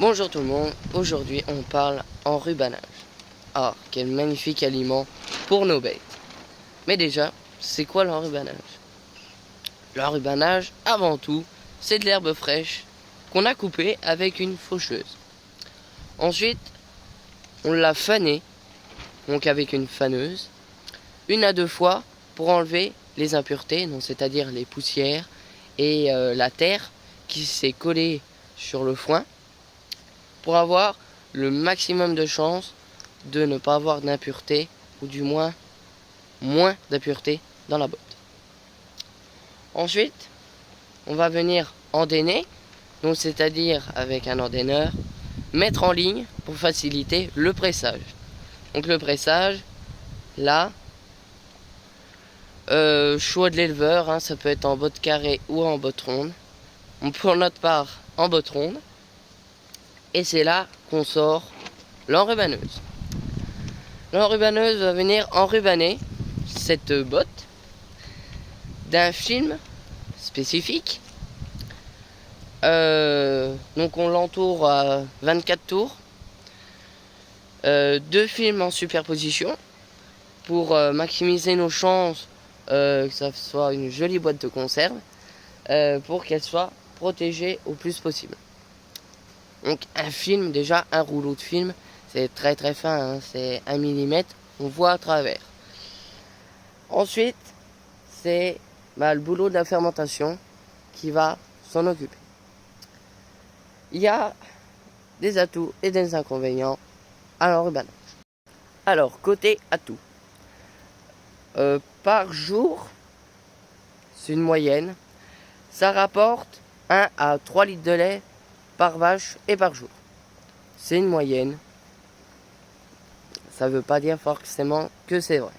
Bonjour tout le monde, aujourd'hui on parle enrubanage. Ah, quel magnifique aliment pour nos bêtes. Mais déjà, c'est quoi l'enrubanage? L'enrubanage, avant tout, c'est de l'herbe fraîche qu'on a coupée avec une faucheuse. Ensuite, on l'a fanée, donc avec une faneuse, 1 à 2 fois pour enlever les impuretés, donc c'est-à-dire les poussières et la terre qui s'est collée sur le foin, pour avoir le maximum de chances de ne pas avoir d'impureté, ou du moins d'impureté dans la botte. Ensuite, on va venir endainer, donc c'est-à-dire avec un endaineur, mettre en ligne pour faciliter le pressage. Donc le pressage, là, choix de l'éleveur, ça peut être en botte carrée ou en botte ronde. On prend notre part en botte ronde, et c'est là qu'on sort l'enrubaneuse. L'enrubaneuse va venir enrubaner cette botte d'un film spécifique. Donc on l'entoure à 24 tours. 2 films en superposition pour maximiser nos chances que ça soit une jolie boîte de conserve, pour qu'elle soit protégée au plus possible. Donc un film, déjà un rouleau de film, c'est très très fin, c'est 1 mm, on voit à travers. Ensuite, c'est le boulot de la fermentation qui va s'en occuper. Il y a des atouts et des inconvénients à l'enrubanage. Alors, côté atouts, par jour, c'est une moyenne, ça rapporte 1 à 3 litres de lait par vache et par jour. C'est une moyenne, ça ne veut pas dire forcément que c'est vrai.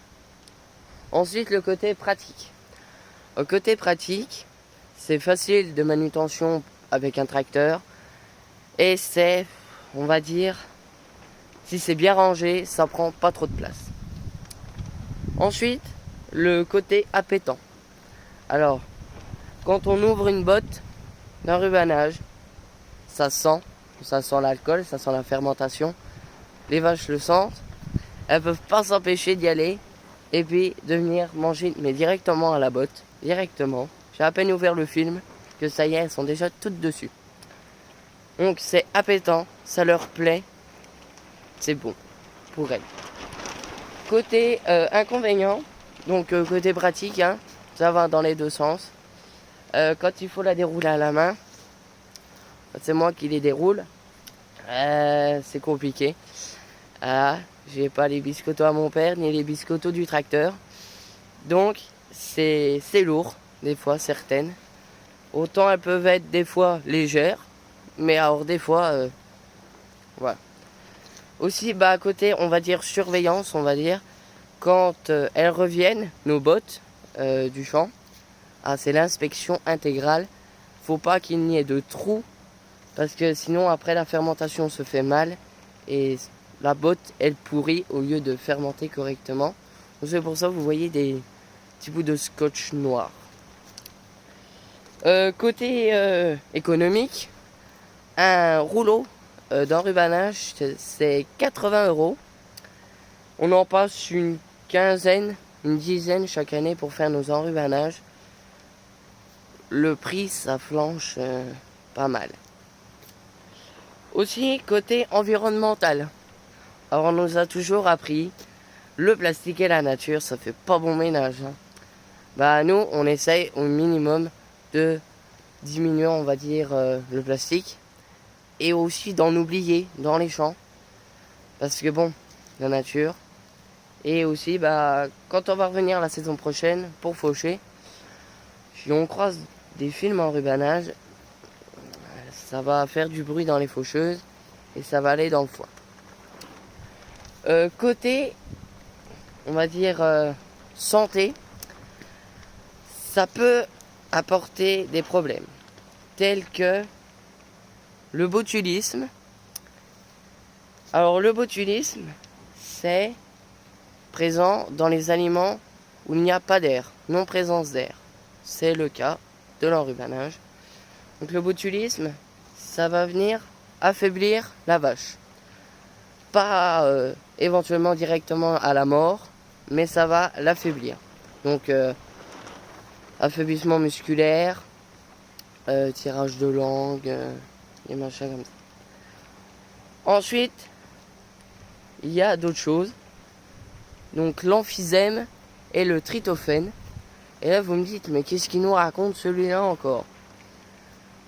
Ensuite, le côté pratique. Au côté pratique, c'est facile de manutention avec un tracteur, et c'est, on va dire, si c'est bien rangé, ça prend pas trop de place. Ensuite, le côté appétant. Alors, quand on ouvre une botte d'enrubanage, ça sent l'alcool, ça sent la fermentation. Les vaches le sentent, elles peuvent pas s'empêcher d'y aller et puis de venir manger, mais directement à la botte, directement. J'ai à peine ouvert le film que ça y est, elles sont déjà toutes dessus. Donc c'est appétant, ça leur plaît, c'est bon pour elles. Côté inconvénient, donc côté pratique, ça va dans les deux sens. Quand il faut la dérouler à la main, c'est moi qui les déroule, c'est compliqué. J'ai pas les biscottos à mon père ni les biscottos du tracteur, donc c'est lourd des fois, certaines. Autant elles peuvent être des fois légères, mais alors des fois voilà. Aussi, à côté, on va dire surveillance, quand elles reviennent, nos bottes du champ, c'est l'inspection intégrale. Faut pas qu'il n'y ait de trous, parce que sinon après la fermentation se fait mal et la botte elle pourrit au lieu de fermenter correctement. Donc c'est pour ça que vous voyez des petits bouts de scotch noir. Côté économique, un rouleau d'enrubanage, c'est 80 €. On en passe une dizaine chaque année pour faire nos enrubanages. Le prix, ça flanche pas mal. Aussi, côté environnemental. Alors, on nous a toujours appris, le plastique et la nature, ça fait pas bon ménage. Nous, on essaye au minimum de diminuer, on va dire, le plastique. Et aussi d'en oublier dans les champs. Parce que bon, la nature. Et aussi, quand on va revenir la saison prochaine pour faucher, si on croise des films en rubanage, ça va faire du bruit dans les faucheuses et ça va aller dans le foin. Côté, on va dire, santé, ça peut apporter des problèmes tels que le botulisme. Alors le botulisme, c'est présent dans les aliments où il n'y a pas d'air, non présence d'air. C'est le cas de l'enrubanage. Donc le botulisme, ça va venir affaiblir la vache. Pas éventuellement directement à la mort, mais ça va l'affaiblir. Donc affaiblissement musculaire, tirage de langue, et machins comme ça. Ensuite, il y a d'autres choses. Donc l'emphysème et le tryptophane. Et là vous me dites, mais qu'est-ce qu'il nous raconte celui-là encore?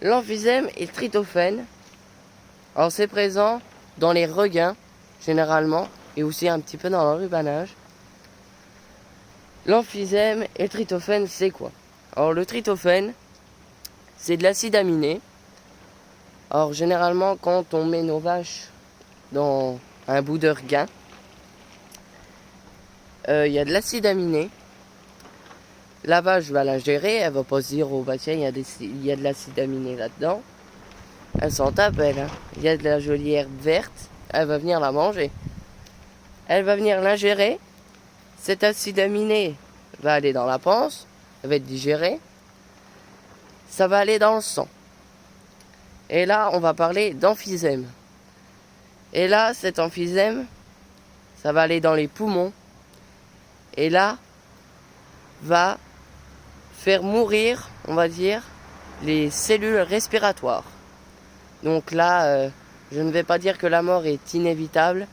L'emphysème et le tryptophane, alors c'est présent dans les regains généralement et aussi un petit peu dans l'enrubanage. L'emphysème et le tryptophane, c'est quoi? Alors le tryptophane, c'est de l'acide aminé. Alors généralement quand on met nos vaches dans un bout de regain, il y a de l'acide aminé. La vache va l'ingérer, elle va pas se dire oh bah tiens il y a de l'acide aminé là-dedans. Elle s'en tape elle, hein. Il y a de la jolie herbe verte, elle va venir la manger. Elle va venir l'ingérer. Cet acide aminé va aller dans la panse, elle va être digérée. Ça va aller dans le sang. Et là on va parler d'emphysème. Et là cet emphysème, ça va aller dans les poumons. Et là va faire mourir, on va dire, les cellules respiratoires. Donc là, je ne vais pas dire que la mort est inévitable,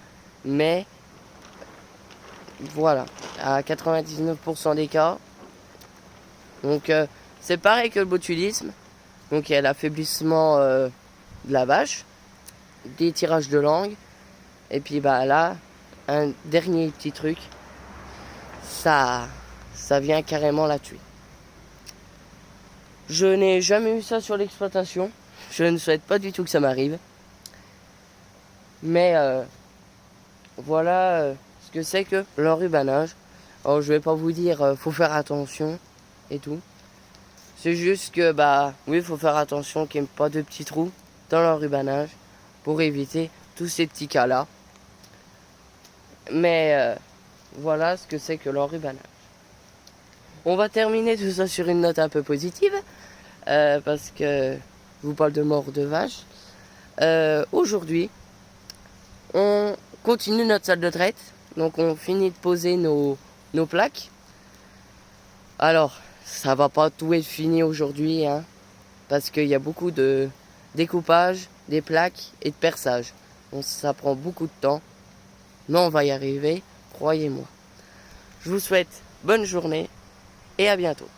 mais voilà, à 99% des cas. Donc c'est pareil que le botulisme. Donc il y a l'affaiblissement de la vache, des tirages de langue, et puis bah là, un dernier petit truc, ça vient carrément la tuer. Je n'ai jamais eu ça sur l'exploitation. Je ne souhaite pas du tout que ça m'arrive. Mais voilà ce que c'est que l'enrubanage. Alors je vais pas vous dire faut faire attention et tout. C'est juste que bah oui, faut faire attention qu'il n'y ait pas de petits trous dans l'enrubanage pour éviter tous ces petits cas-là. Mais voilà ce que c'est que l'enrubanage. On va terminer tout ça sur une note un peu positive. Parce que je vous parle de mort de vache. Aujourd'hui, on continue notre salle de traite. Donc on finit de poser nos plaques. Alors, ça va pas tout être fini aujourd'hui, hein, parce qu'il y a beaucoup de découpage des plaques et de perçage. Donc ça prend beaucoup de temps. Mais on va y arriver, croyez-moi. Je vous souhaite bonne journée et à bientôt.